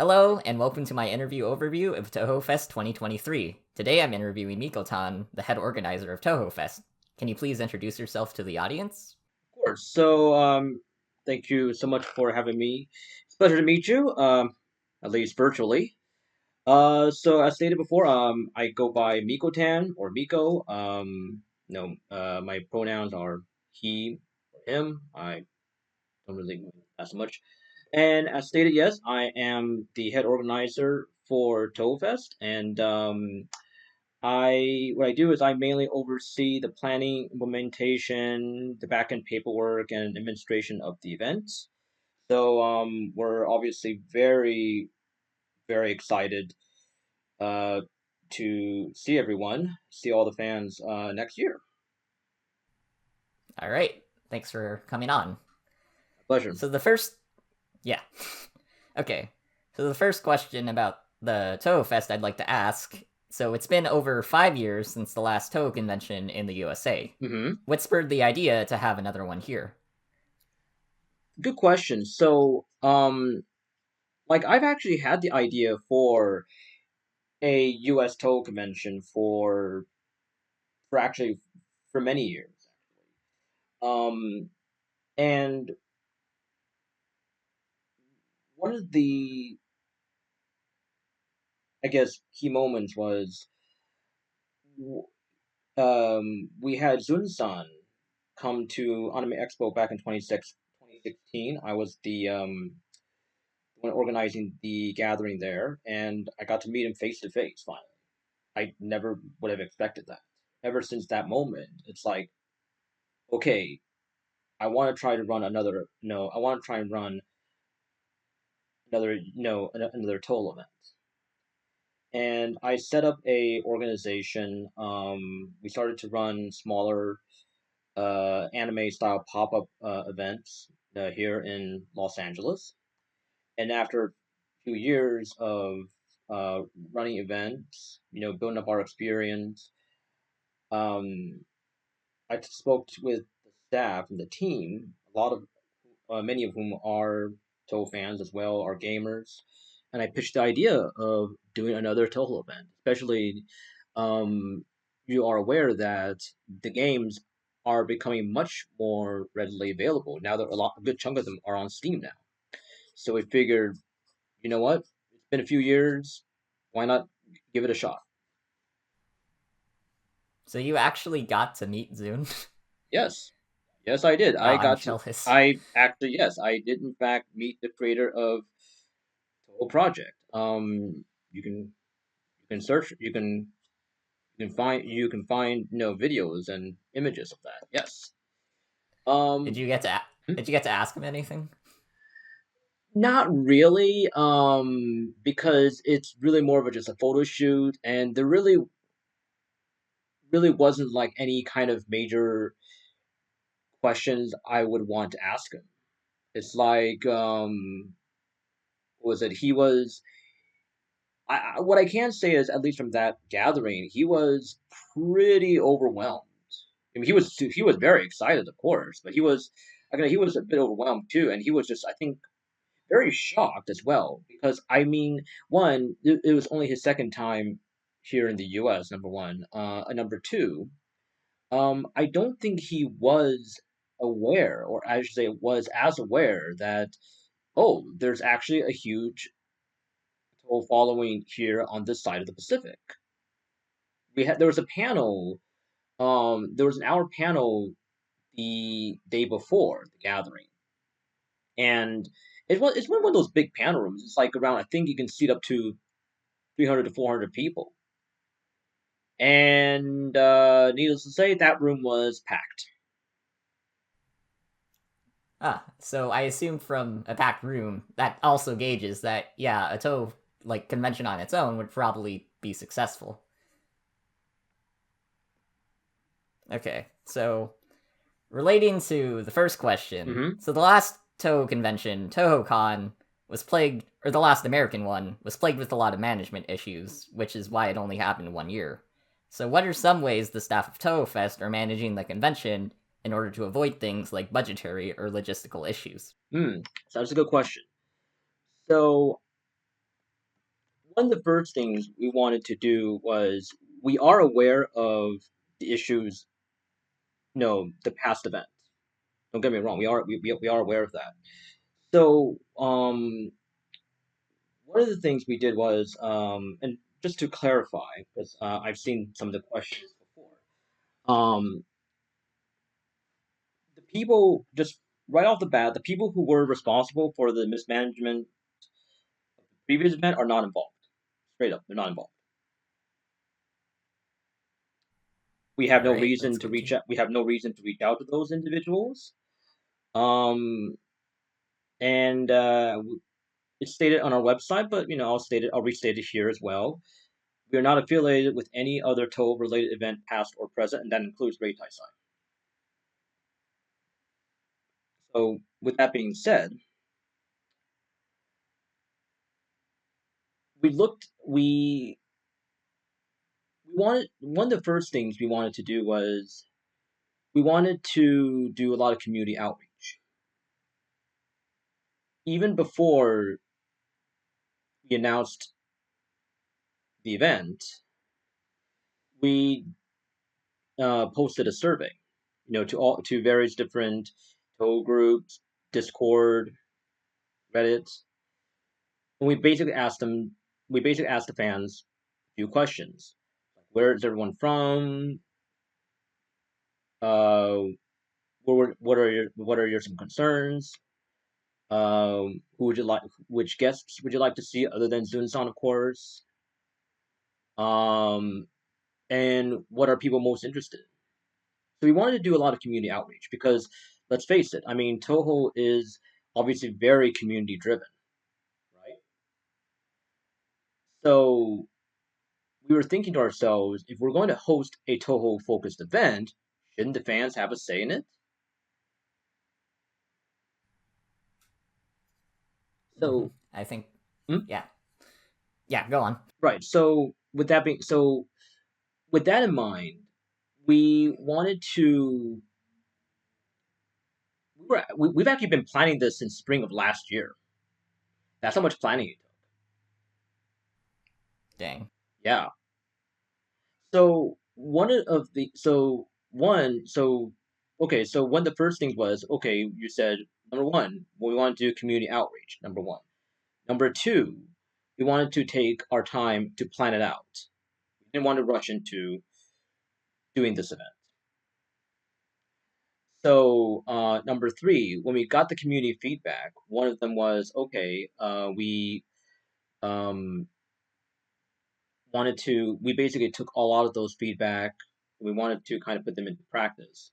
Hello, and welcome to my interview overview of TouhouFest 2023. Today I'm interviewing Mikotan, the head organizer of TouhouFest. Can you please introduce yourself to the audience? Of course. Thank you so much for having me. It's a pleasure to meet you, at least virtually. As stated before, I go by Mikotan or Miko. My pronouns are he or him. I don't really as much. And as stated, yes, I am the head organizer for TouhouFest, and what I do is I mainly oversee the planning, implementation, the back-end paperwork, and administration of the events. We're obviously very, very excited uh, to see all the fans next year. All right, thanks for coming on. Pleasure. So the first, yeah, okay. So the first question about the TouhouFest I'd like to ask. So it's been over 5 years since the last Touhou convention in the USA. hmm What spurred the idea to have another one here? Good question. I've actually had the idea for a U.S. Tow convention for actually for many years. Um, and one of the, I guess, key moments was we had Zun-san come to Anime Expo back in 2016. I was the one organizing the gathering there, and I got to meet him face to face finally. I never would have expected that. Ever since that moment, it's like, okay, I want to try to run another. No, I want to try and run another toll event. And I set up a organization. We started to run smaller anime style pop up events here in Los Angeles. And after a few years of uh, running events, building up our experience, um, I spoke with the staff and the team. Many of whom are Toho fans as well, are gamers, and I pitched the idea of doing another Toho event. Especially, you are aware that the games are becoming much more readily available now that a good chunk of them are on Steam now. So we figured, you know what? It's been a few years. Why not give it a shot? So you actually got to meet Zune? Yes, yes, I did. Wow, I'm jealous. I did in fact meet the creator of the whole project. You can search, you can find videos and images of that. Yes. Did Um, you get to hmm? did you get to ask him anything? Not really. Because it's really more of just a photo shoot, and there really wasn't like any kind of major questions I would want to ask him. It's like, what was it? What I can say is, at least from that gathering, he was pretty overwhelmed. I mean, he was very excited, of course, but he was a bit overwhelmed too, and he was just, I think, very shocked as well because I mean, one, it was only his second time here in the U.S. Number one, and number two, I don't think he was aware, or I should say, was as aware that there's actually a huge following here on this side of the Pacific. There was a panel. There was an hour panel the day before the gathering, and it's one of those big panel rooms. It's like around, I think you can seat up to 300 to 400 people, and needless to say, that room was packed. So I assume from a packed room that also gauges that yeah, a toe like convention on its own would probably be successful. Okay, so relating to the first question, hmm so the last Toho convention, TohoCon, was plagued, or the last American one, was plagued with a lot of management issues, which is why it only happened 1 year. So, what are some ways the staff of Toho Fest are managing the convention in order to avoid things like budgetary or logistical issues? Hmm. So that's a good question. So one of the first things we wanted to do was we are aware of the issues, the past events. Don't get me wrong, we are aware of that. So, one of the things we did was, and just to clarify, because I've seen some of the questions before, um, the people just right off the bat, the people who were responsible for the mismanagement of the previous event are not involved. Straight up, they're not involved. We have All no right, reason that's to good to reach hear. out. We have no reason to reach out to those individuals. Um, and it's stated on our website, but I'll restate it here as well. We are not affiliated with any other Toho related event, past or present, and that includes Ray Tai. So, with that being said, we looked. We wanted one of the first things we wanted to do was we wanted to do a lot of community outreach. Even before we announced the event, we posted a survey, to various different Toho groups, Discord, Reddit, and we basically asked the fans a few questions. Where is everyone from? Uh, what are your some concerns? Who would you like? Which guests would you like to see other than Zunsan, of course? Um, and what are people most interested in? So we wanted to do a lot of community outreach because, let's face it, I mean, Toho is obviously very community driven, right? So we were thinking to ourselves, if we're going to host a Toho focused event, shouldn't the fans have a say in it? So, I think, hmm? yeah, yeah. Go on. Right. So with that in mind, we wanted to. We've actually been planning this since spring of last year. That's how much planning it took. Dang. Yeah. So one of the so one so okay, so one of the first things was, okay, you said number one, we want to do community outreach, number one. Number two, we wanted to take our time to plan it out. We didn't want to rush into doing this event. So number three, when we got the community feedback, one of them was, okay, we um, we basically took a lot of those feedback. We wanted to kind of put them into practice.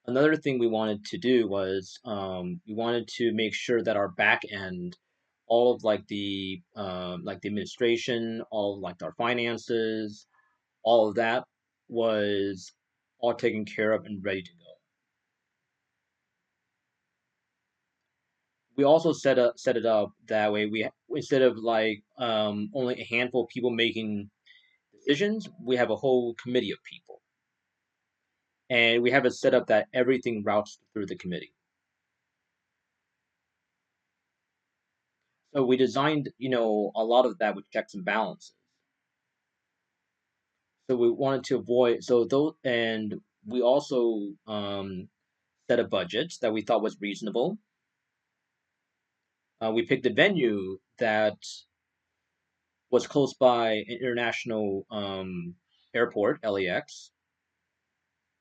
Another thing we wanted to do was, we wanted to make sure that our back end, all of like the administration, all of like our finances, all of that was all taken care of and ready to go. We also set it up that way. We instead of like only a handful of people making decisions, we have a whole committee of people, and we have it set up that everything routes through the committee. So we designed, a lot of that with checks and balances. So we wanted to avoid so those, and we also set a budget that we thought was reasonable. We picked a venue that was close by an international airport, LAX,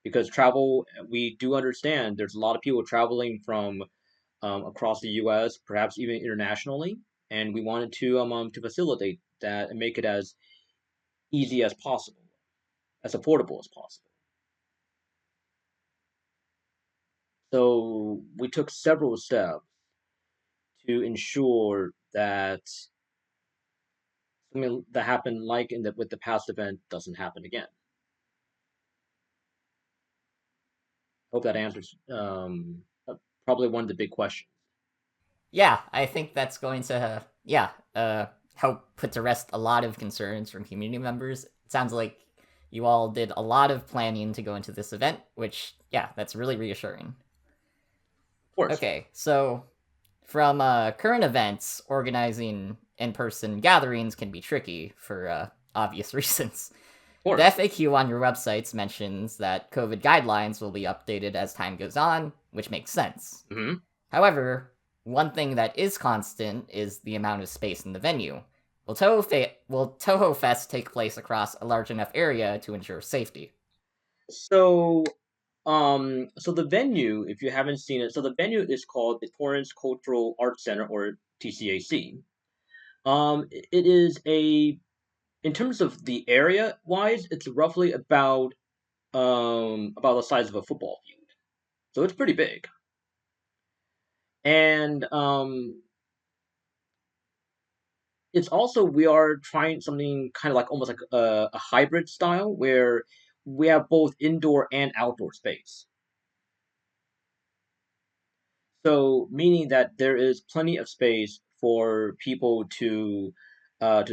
because travel. We do understand there's a lot of people traveling from across the U.S., perhaps even internationally, and we wanted to facilitate that and make it as easy as possible, as affordable as possible. So we took several steps to ensure that something that happened like with the past event doesn't happen again. Hope that answers probably one of the big questions. Yeah, I think that's going to, yeah, help put to rest a lot of concerns from community members. It sounds like you all did a lot of planning to go into this event, which, yeah, that's really reassuring. Of course. Okay, so from current events, organizing in-person gatherings can be tricky for obvious reasons. Of The course. FAQ on your websites mentions that COVID guidelines will be updated as time goes on, which makes sense. Hmm. However, one thing that is constant is the amount of space in the venue. Will Toho Fest take place across a large enough area to ensure safety? So, so the venue, if you haven't seen it, so the venue is called the Torrance Cultural Arts Center, or TCAC. It is in terms of the area wise, it's roughly about the size of a football field, so it's pretty big. And it's also, we are trying something kind of like almost like a hybrid style where we have both indoor and outdoor space. So meaning that there is plenty of space for people to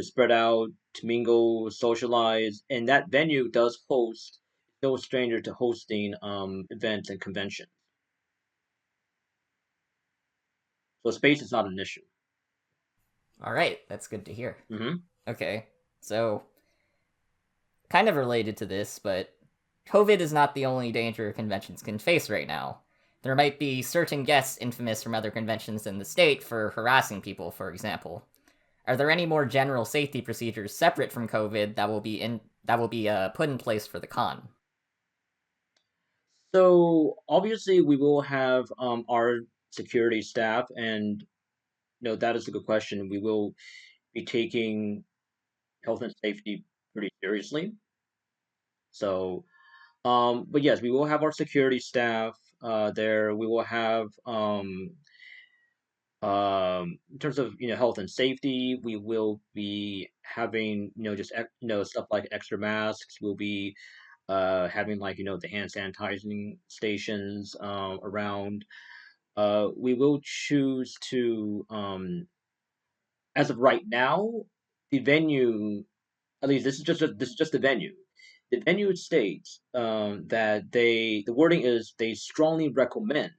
spread out, to mingle, socialize, and that venue does host no stranger to hosting events and conventions. So space is not an issue. All right, that's good to hear. Hmm. Okay, so kind of related to this, but COVID is not the only danger conventions can face right now. There might be certain guests infamous from other conventions in the state for harassing people, for example. Are there any more general safety procedures separate from COVID that will be put in place for the con? So obviously we will have our security staff, and that is a good question. We will be taking health and safety pretty seriously. So, but yes, we will have our security staff there. We will have in terms of health and safety, we will be having just stuff like extra masks. We'll be having like the hand sanitizing stations around. We will choose to, as of right now, the venue. At least this is just the venue. The venue states that the wording is they strongly recommend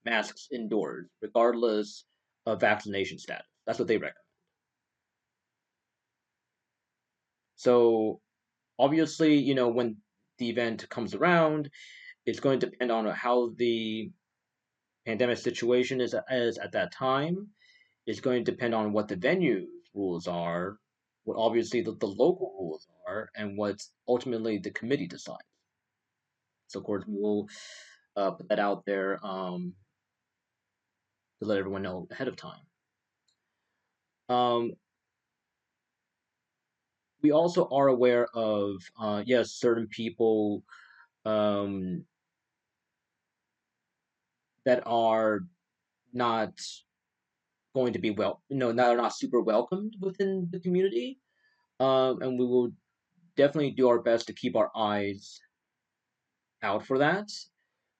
masks indoors, regardless of vaccination status. That's what they recommend. So obviously, when the event comes around, it's going to depend on how the pandemic situation is at that time. It's going to depend on what the venue rules are, what obviously the local rules are, and what ultimately the committee decides. So of course we will put that out there to let everyone know ahead of time. Um, we also are aware of yes, certain people um, that are not going to be that are not super welcomed within the community, and we will definitely do our best to keep our eyes out for that.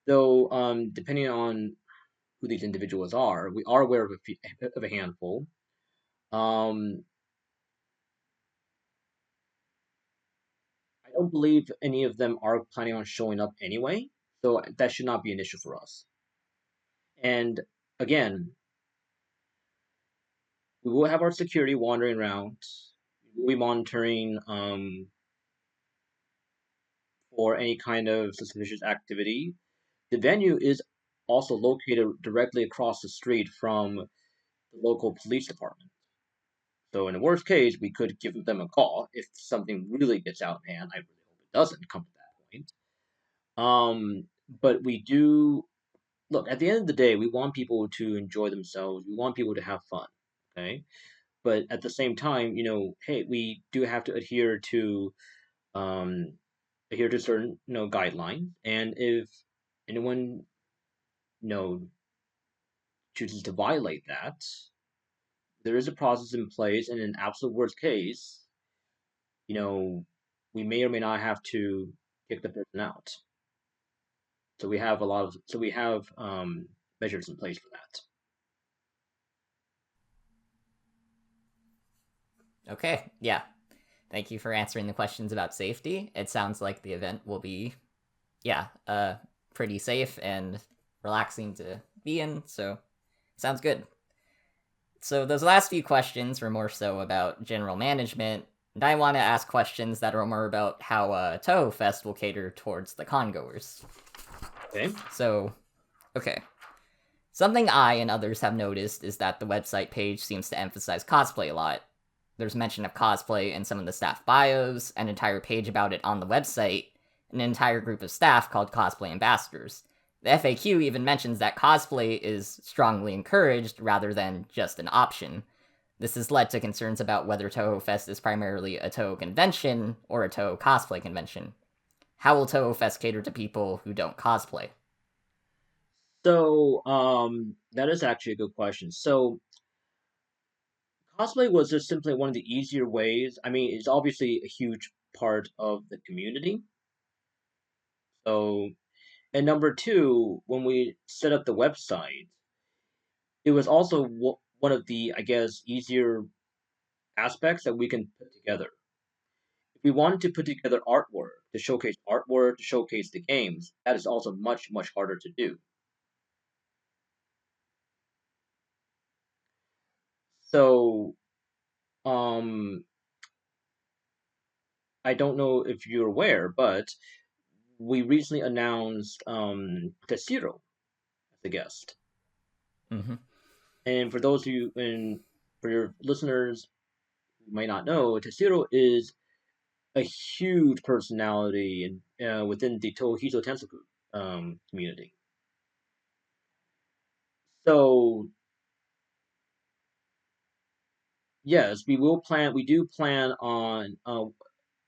Though, depending on who these individuals are, we are aware of of a handful. Um, I don't believe any of them are planning on showing up anyway, so that should not be an issue for us. And again, we will have our security wandering around. We'll be monitoring for any kind of suspicious activity. The venue is also located directly across the street from the local police department. So in the worst case, we could give them a call if something really gets out of hand. I really hope it doesn't come to that point. But we do look, at the end of the day, we want people to enjoy themselves. We want people to have fun. Okay. But at the same time, hey, we do have to um, adhere to certain, guidelines. And if anyone, you know, chooses to violate that, there is a process in place. And in absolute worst case, you know, we may or may not have to kick the person out. So we have measures in place for that. Okay, yeah. Thank you for answering the questions about safety. It sounds like the event will be, yeah, pretty safe and relaxing to be in, so sounds good. So those last few questions were more so about general management, and I want to ask questions that are more about how TouhouFest will cater towards the congoers. Okay. So, okay. Something I and others have noticed is that the website page seems to emphasize cosplay a lot. There's mention of cosplay in some of the staff bios, an entire page about it on the website, an entire group of staff called cosplay ambassadors. The FAQ even mentions that cosplay is strongly encouraged rather than just an option. This has led to concerns about whether Toho Fest is primarily a Toho convention or a Toho cosplay convention. How will Toho Fest cater to people who don't cosplay? So, that is actually a good question. So, cosplay was just simply one of the easier ways. I mean, it's obviously a huge part of the community. So, and number two, when we set up the website, it was also one of the, I guess, easier aspects that we can put together. If we wanted to put together artwork, to showcase the games, that is also much, much harder to do. So, um, I don't know if you're aware, but we recently announced Tessiro as a guest. Mm-hmm. And for those of you, and for your listeners who might not know, Tessiro is a huge personality within the Tohizo Tensoku community. So yes, we do plan on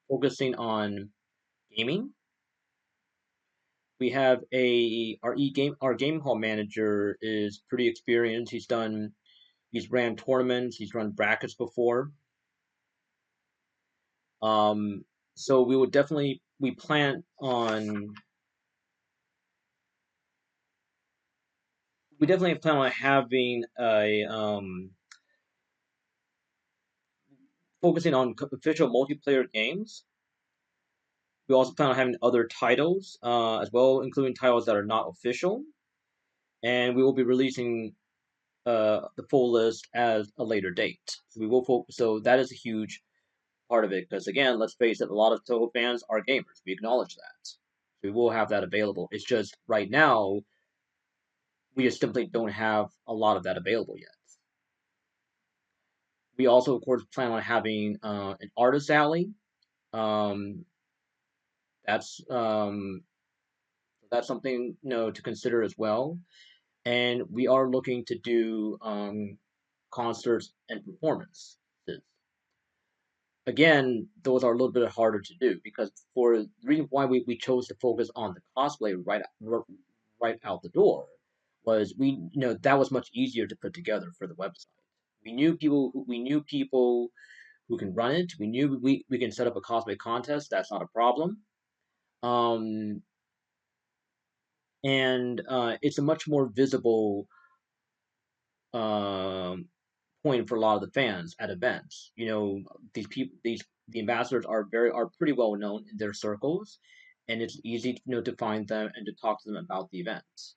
focusing on gaming. We have our game hall manager is pretty experienced. He's ran tournaments, he's run brackets before. Um, so we definitely plan on having a focusing on official multiplayer games. We also plan on having other titles as well, including titles that are not official, and we will be releasing the full list as a later date. So that is a huge part of it because again, let's face it, a lot of Toho fans are gamers. We acknowledge that. So we will have that available. It's just right now we just simply don't have a lot of that available yet. We also, of course, plan on having an artist alley. Um, that's that's something to consider as well. And we are looking to do concerts and performances. Again, those are a little bit harder to do because for the reason why we chose to focus on the cosplay right out the door was that was much easier to put together for the website. We knew people who can run it. We knew we can set up a cosplay contest. That's not a problem. Um, and it's a much more visible um, point for a lot of the fans at events. The ambassadors are pretty well known in their circles, and it's easy to find them and to talk to them about the events.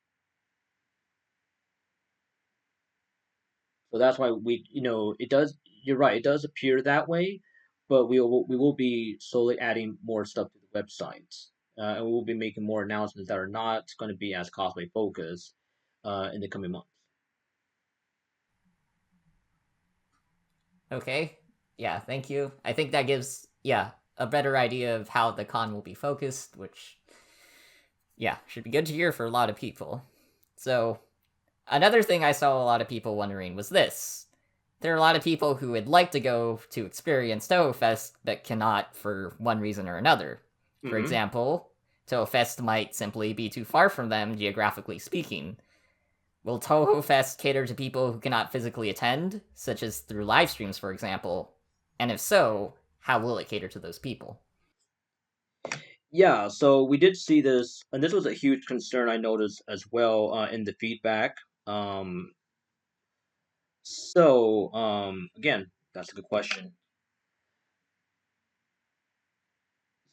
So that's why it does. You're right, it does appear that way, but we will be slowly adding more stuff to the website, and we will be making more announcements that are not going to be as cosplay focused in the coming months. Okay. Yeah, thank you. I think that gives, yeah, a better idea of how the con will be focused, which, yeah, should be good to hear for a lot of people. So, another thing I saw a lot of people wondering was this. There are a lot of people who would like to go to experience TouhouFest but cannot for one reason or another. For Hmm. example, TouhouFest might simply be too far from them geographically speaking. Will Toho Fest cater to people who cannot physically attend, such as through live streams, for example? And if so, how will it cater to those people? Yeah, so we did see this, and this was a huge concern I noticed as well in the feedback. Um, again, that's a good question.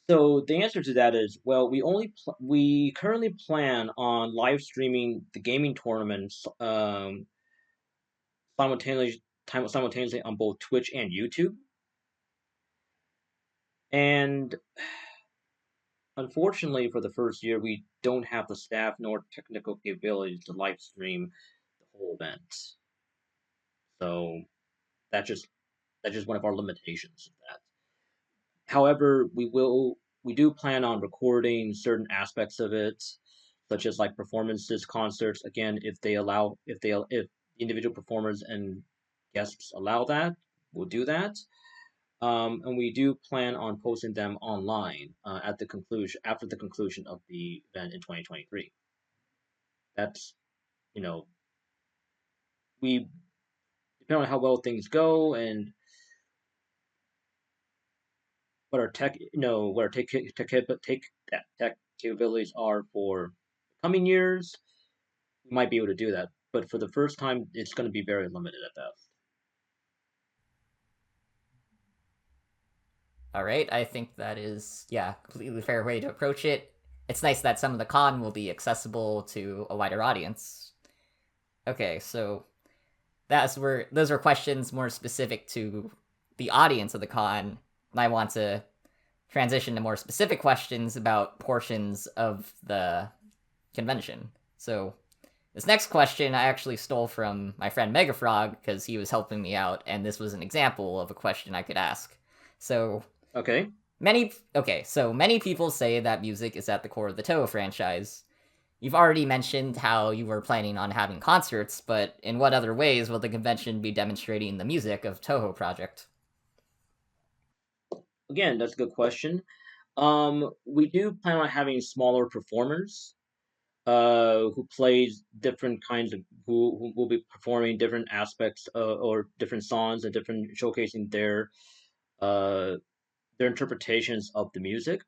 So the answer to that is, well, we currently plan on live streaming the gaming tournaments simultaneously simultaneously on both Twitch and YouTube. And unfortunately, for the first year, we don't have the staff nor technical capabilities to live stream the whole event. So that's just one of our limitations of that. However, we do plan on recording certain aspects of it, such as like performances, concerts. Again, if individual performers and guests allow that, we'll do that. And we do plan on posting them online at the conclusion after the conclusion of the event in 2023. That's you know we depending on how well things go and what our what our tech capabilities are for coming years, we might be able to do that. But for the first time, it's going to be very limited at best. All right, I think that is, yeah, completely fair way to approach it. It's nice that some of the con will be accessible to a wider audience. Okay, so those are questions more specific to the audience of the con, and I want to transition to more specific questions about portions of the convention. So this next question I actually stole from my friend Megafrog because he was helping me out, and this was an example of a question I could ask. So Okay. many people say that music is at the core of the Touhou franchise. You've already mentioned how you were planning on having concerts, but in what other ways will the convention be demonstrating the music of Touhou Project? Again, that's a good question. We do plan on having smaller performers who plays different kinds of who will be performing different aspects or different songs and different showcasing uh, their interpretations of the music.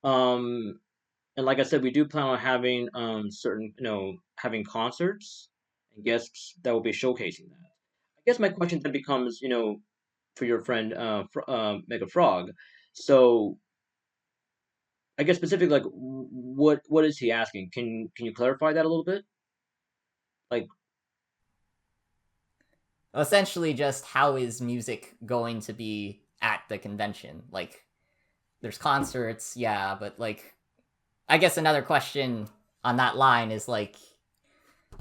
Um, and like I said, we do plan on having certain having concerts and guests that will be showcasing that. I guess my question then becomes for your friend Mega Frog. So I guess specifically like what is he asking? Can you clarify that a little bit? Like Essentially, just how is music going to be at the convention? Like, there's concerts, yeah, but like, I guess another question on that line is like,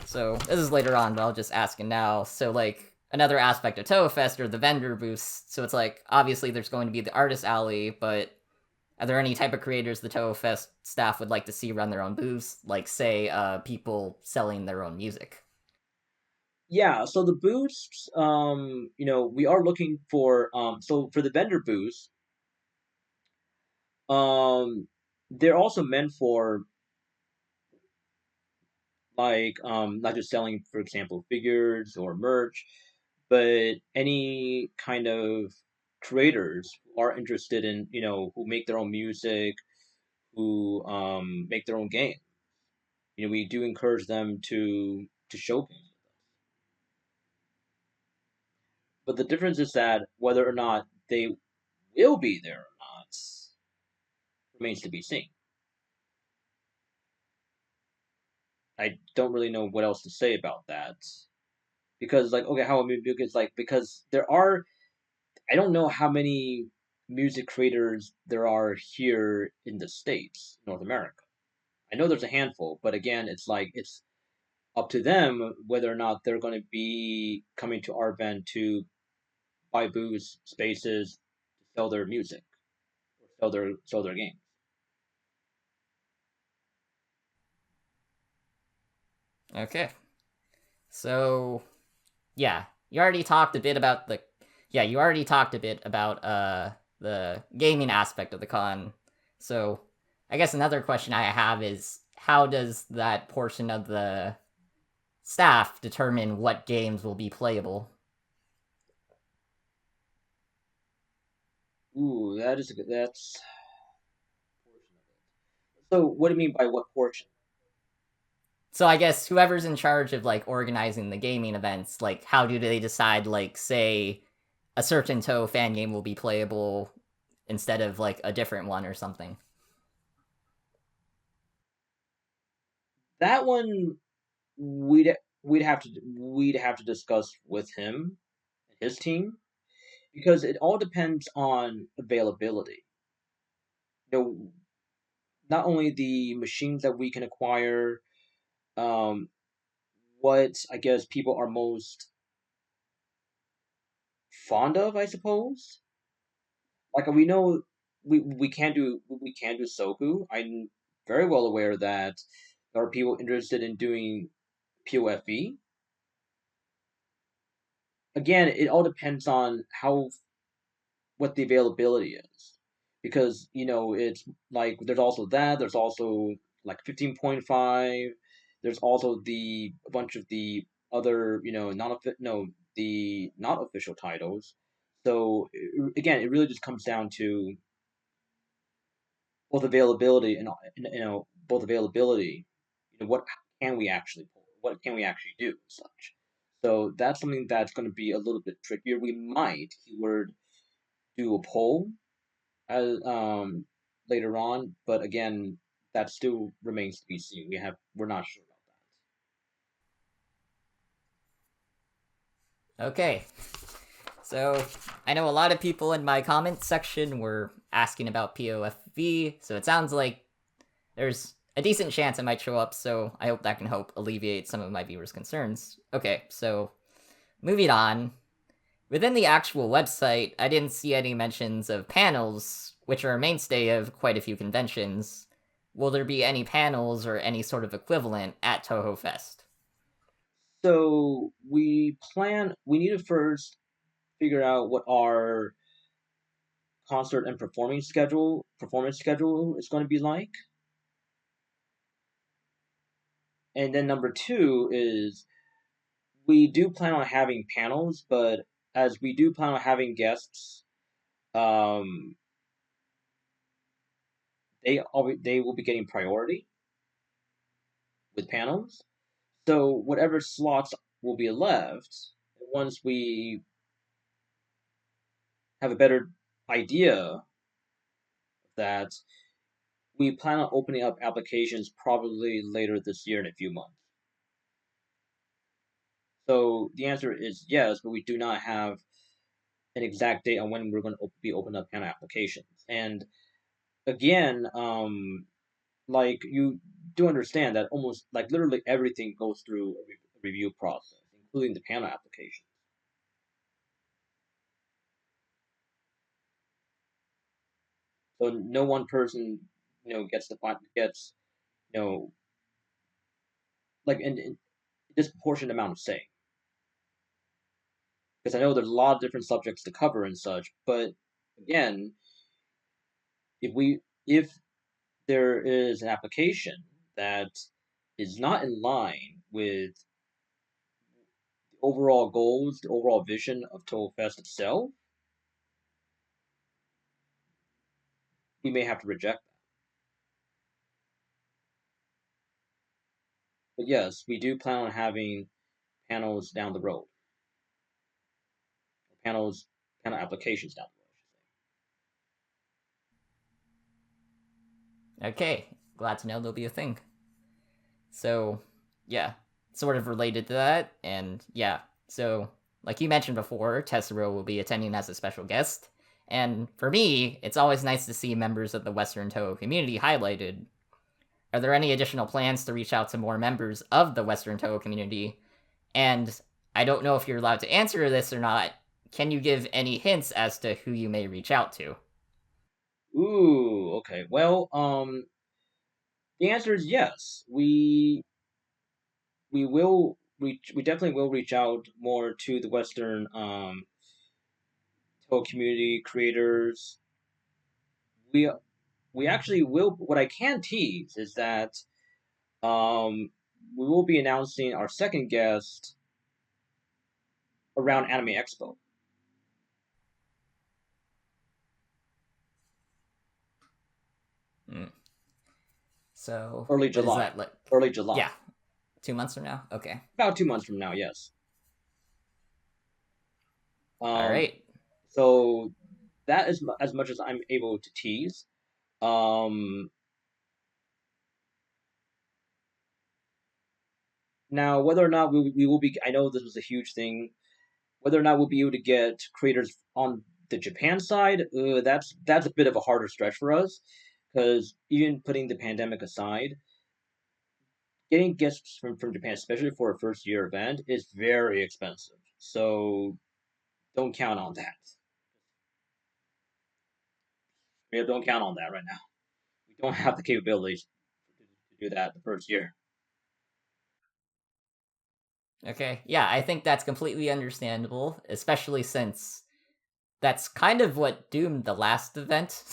so this is later on, but I'll just ask it now. So like, another aspect of TouhouFest are the vendor booths. So it's like, obviously there's going to be the artist alley, but are there any type of creators the TouhouFest staff would like to see run their own booths? Like, say, people selling their own music. yeah, so the booths, we are looking for so for the vendor booths, um, they're also meant for like not just selling, for example, figures or merch, but any kind of creators who are interested in who make their own music, who make their own game. We do encourage them to showcase. But the difference is that whether or not they will be there or not remains to be seen. I don't really know what else to say about that because, like, okay, how music is like because there are I don't know how many music creators there are here in the States, North America. I know there's a handful, but again, it's like it's up to them whether or not they're going to be coming to our event to buy booths, spaces, to sell their music, or sell their games. Okay. So, yeah, you already talked a bit about the you already talked a bit about the gaming aspect of the con. So, I guess another question I have is how does that portion of the staff determine what games will be playable? Ooh, that's portion of it. So, what do you mean by what portion? So I guess whoever's in charge of like organizing the gaming events, like how do they decide like say a certain Toe fan game will be playable instead of like a different one or something? that one we'd we'd have to discuss with him and his team because it all depends on availability. You know, not only the machines that we can acquire, um, what I guess people are most fond of, I suppose. Like we know we can do Soku. I'm very well aware that there are people interested in doing POFE. Again, it all depends on how what the availability is, because it's like there's also that. There's also like 15.5. There's also the a bunch of the other the not official titles. So again, it really just comes down to both availability and both availability. What can we actually pull? What can we actually do? And such. So that's something that's going to be a little bit trickier. We might keyword do a poll as later on, but again, that still remains to be seen. We're not sure about Okay, so I know a lot of people in my comment section were asking about POFV, so it sounds like there's a decent chance it might show up, so I hope that can help alleviate some of my viewers' concerns. Okay, so moving on. Within the actual website, I didn't see any mentions of panels, which are a mainstay of quite a few conventions. Will there be any panels or any sort of equivalent at TouhouFest? that. So we need to first figure out what our concert and performance schedule is going to be like. And then number two is we do plan on having panels, but as we do plan on having guests, um, they will be getting priority with panels. So whatever slots will be left, once we have a better idea of that, we plan on opening up applications probably later this year in a few months. So the answer is yes, but we do not have an exact date on when we're going to be opening up panel applications. And again, like you do understand that almost like literally everything goes through a review process, including the panel application. So no one person, gets you know like an disproportionate amount of say. Because I know there's a lot of different subjects to cover and such, but again, if there is an application that is not in line with the overall goals, the overall vision of TouhouFest itself, we may have to reject that. But yes, we do plan on having panels down the road, panels, panel applications down the road. Okay, glad to know there'll be a thing. So, yeah, sort of related to that, and yeah, so like you mentioned before, Tessero will be attending as a special guest, and for me, it's always nice to see members of the Western Toho community highlighted. Are there any additional plans to reach out to more members of the Western Toho community? And I don't know if you're allowed to answer this or not. Can you give any hints as to who you may reach out to? Ooh, okay. Well, the answer is yes. We definitely will reach out more to the Western Toho community creators. We we actually will. What I can tease is that we will be announcing our second guest around Anime Expo, Hmm. So, early what is July. that like? Early July, Yeah, 2 months from now? Okay. about 2 months from now. Yes. All Um, right. so that is as much as I'm able to tease. Um, Now, whether or not we will be, I know this was a huge thing. Whether or not we'll be able to get creators on the Japan side, that's a bit of a harder stretch for us, because even putting the pandemic aside, getting guests from Japan, especially for a first year event, is very expensive. So don't count on that. Yeah, don't count on that right now. We don't have the capabilities to do that the first year. Okay, yeah, I think that's completely understandable, especially since that's kind of what doomed the last event.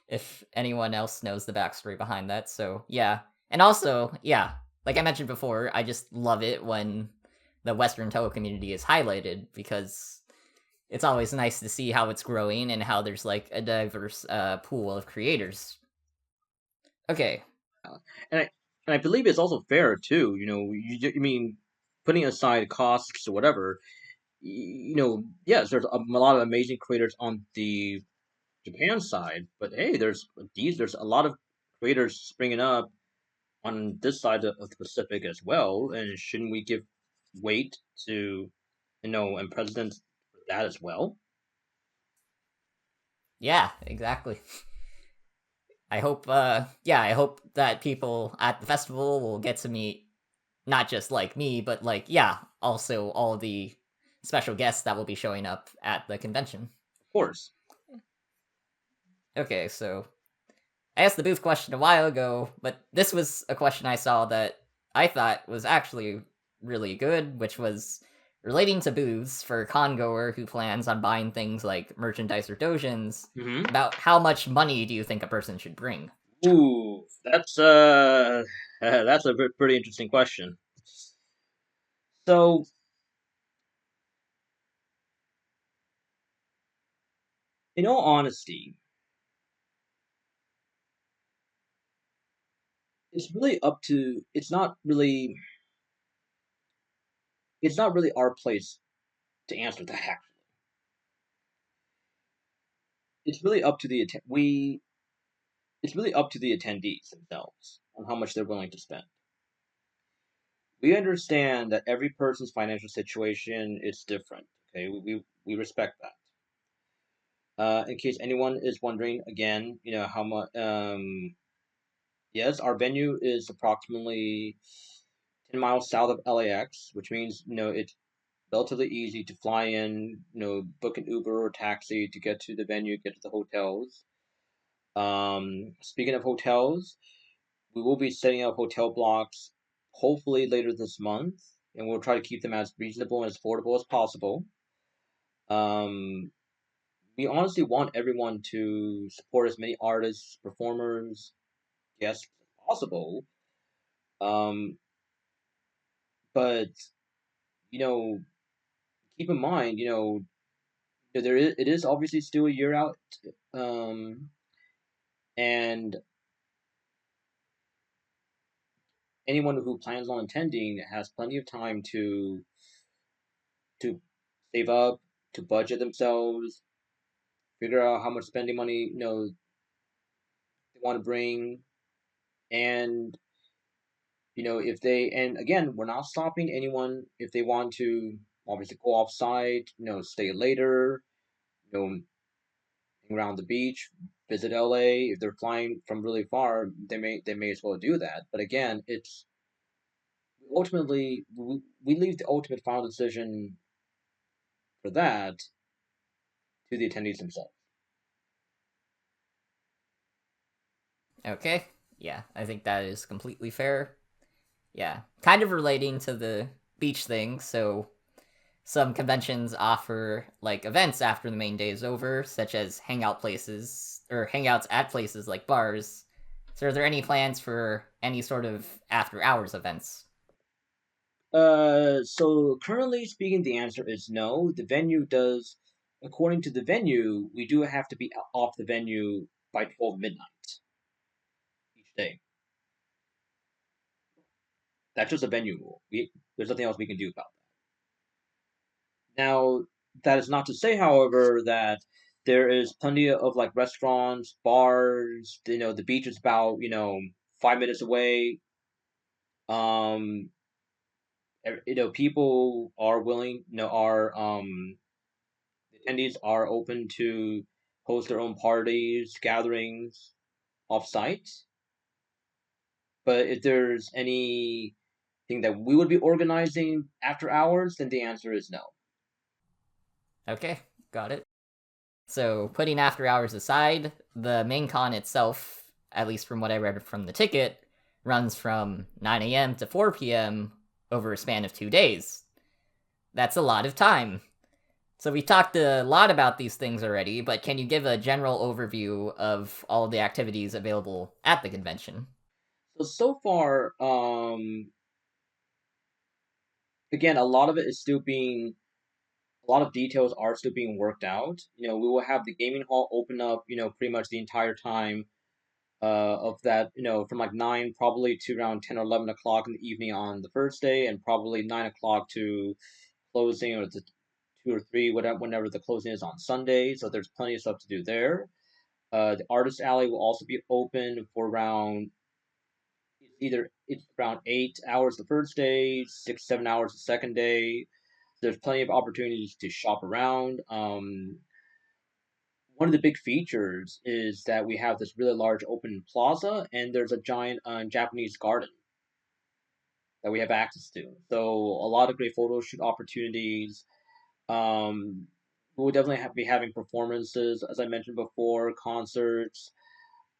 If anyone else knows the backstory behind that, so yeah. And also, yeah, like I mentioned before, I just love it when the Western Toho community is highlighted because it's always nice to see how it's growing and how there's like a diverse pool of creators. Okay, And I believe it's also fair too. I mean, putting aside costs or whatever, yes, there's a lot of amazing creators on the Japan side, but hey, there's a lot of creators springing up on this side of the Pacific as well, and shouldn't we give weight to, and precedence for that as well? yeah, exactly. I hope that people at the festival will get to meet not just like me, but like, yeah, also all the special guests that will be showing up at the convention. Of course. Okay, so I asked the booth question a while ago, but this was a question I saw that I thought was actually really good, which was relating to booths for a congoer who plans on buying things like merchandise or dojins. Hmm. About how much money do you think a person should bring? Ooh, that's a pretty interesting question. So, in all honesty, it's really up to. It's not really our place to answer that. Actually, it's really up to the we. It's really up to the attendees themselves on how much they're willing to spend. We understand that every person's financial situation is different. Okay, we respect that. In case anyone is wondering, again, how much. Yes, our venue is approximately 10 miles south of LAX, which means it's relatively easy to fly in. Book an Uber or taxi to get to the venue, get to the hotels. Speaking of hotels, we will be setting up hotel blocks hopefully later this month, and we'll try to keep them as reasonable and as affordable as possible. Um, we honestly want everyone to support as many artists, performers, guests as possible. Um, but you know, keep in mind, it is obviously still a year out, um, and anyone who plans on attending has plenty of time to save up, to budget themselves, figure out how much spending money they want to bring, and if they and again, we're not stopping anyone if they want to obviously go off site, stay later, hang around the beach, visit LA. If they're flying from really far, they may as well do that. But again, it's ultimately we leave the ultimate final decision for that to the attendees themselves. Okay, yeah, I think that is completely fair. Yeah, kind of relating to the beach thing, so some conventions offer like events after the main day is over, such as hangout places or hangouts at places like bars. So, are there any plans for any sort of after hours events? So currently speaking, the answer is no. The venue does, according to the venue, we do have to be off the venue by 12 midnight each day. That's just a venue rule. There's nothing else we can do about that. Now, that is not to say, however, that there is plenty of like restaurants, bars. The beach is about 5 minutes away. Um, people are willing, are attendees are open to host their own parties, gatherings off site. But if there's anything that we would be organizing after hours, then the answer is no. Okay, got it. So, putting after hours aside, the main con itself, at least from what I read from the ticket, runs from 9 a.m. to 4 p.m. over a span of 2 days. That's a lot of time. So, we talked a lot about these things already, but can you give a general overview of all of the activities available at the convention? So far, again, a lot of details are still being worked out. We will have the gaming hall open up, pretty much the entire time of that, from like 9 probably to around 10 or 11 o'clock in the evening on the first day, and probably 9 o'clock to closing, or the 2 or 3, whatever, whenever the closing is on Sunday. So there's plenty of stuff to do there. The artist alley will also be open for around it's around 8 hours the first day, 6 7 hours the second day. There's plenty of opportunities to shop around. One of the big features is that we have this really large open plaza, and there's a giant Japanese garden that we have access to. So a lot of great photo shoot opportunities. Um, we'll definitely be having performances, as I mentioned before, concerts.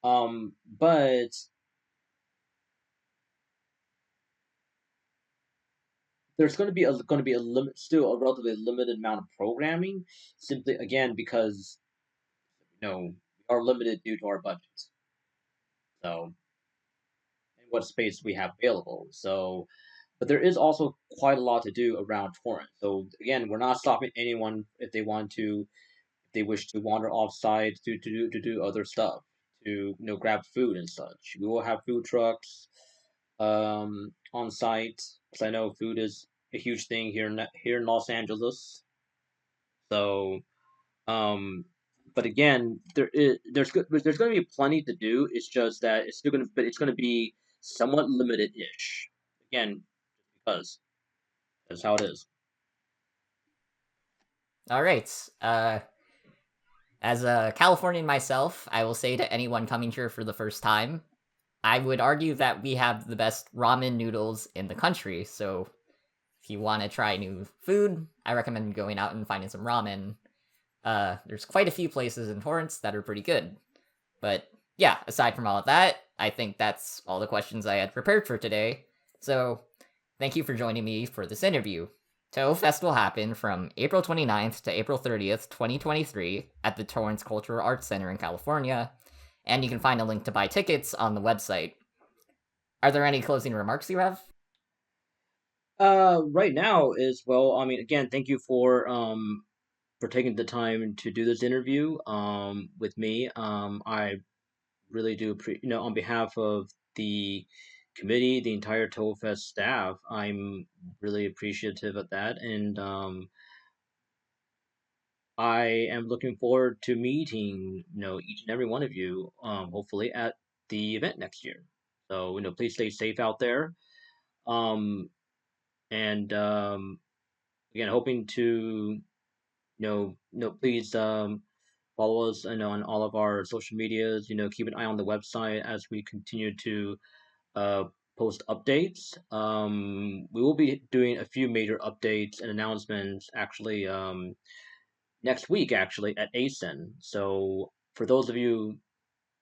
But there's going to be a limit, still a relatively limited amount of programming, simply again because we are limited due to our budgets. So and what space we have available. So, but there is also quite a lot to do around Torrent. So again, we're not stopping anyone if they want to, if they wish to wander off site to do other stuff, to grab food and such. We will have food trucks on site, because I know food is a huge thing here in Los Angeles. So um, but again, there's going to be plenty to do. It's just that it's going to be somewhat limited-ish. Again, because that's how it is. All right. As a Californian myself, I will say to anyone coming here for the first time, I would argue that we have the best ramen noodles in the country. So if you want to try new food, I recommend going out and finding some ramen. There's quite a few places in Torrance that are pretty good. But yeah, aside from all of that, I think that's all the questions I had prepared for today. So thank you for joining me for this interview. TouhouFest will happen from April 29th to April 30th, 2023 at the Torrance Cultural Arts Center in California, and you can find a link to buy tickets on the website. Are there any closing remarks you have? Right now is, well, I mean, again, thank you for taking the time to do this interview with me. I really do on behalf of the committee, the entire TOEFest staff, I'm really appreciative of that, and I am looking forward to meeting, each and every one of you, hopefully at the event next year. So, please stay safe out there. Um, and again, hoping to, please follow us, on all of our social medias. Keep an eye on the website as we continue to uh, post updates. We will be doing a few major updates and announcements actually next week, actually at ASIN. So for those of you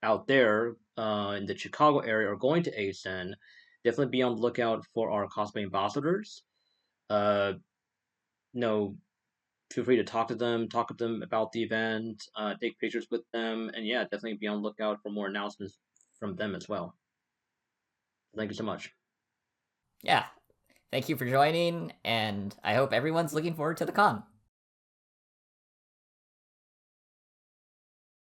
out there in the Chicago area or going to ASIN, definitely be on the lookout for our cosplay ambassadors. Uh, no, feel free to talk to them about the event, take pictures with them, and yeah, definitely be on the lookout for more announcements from them as well. Thank you so much. Yeah, thank you for joining, and I hope everyone's looking forward to the con.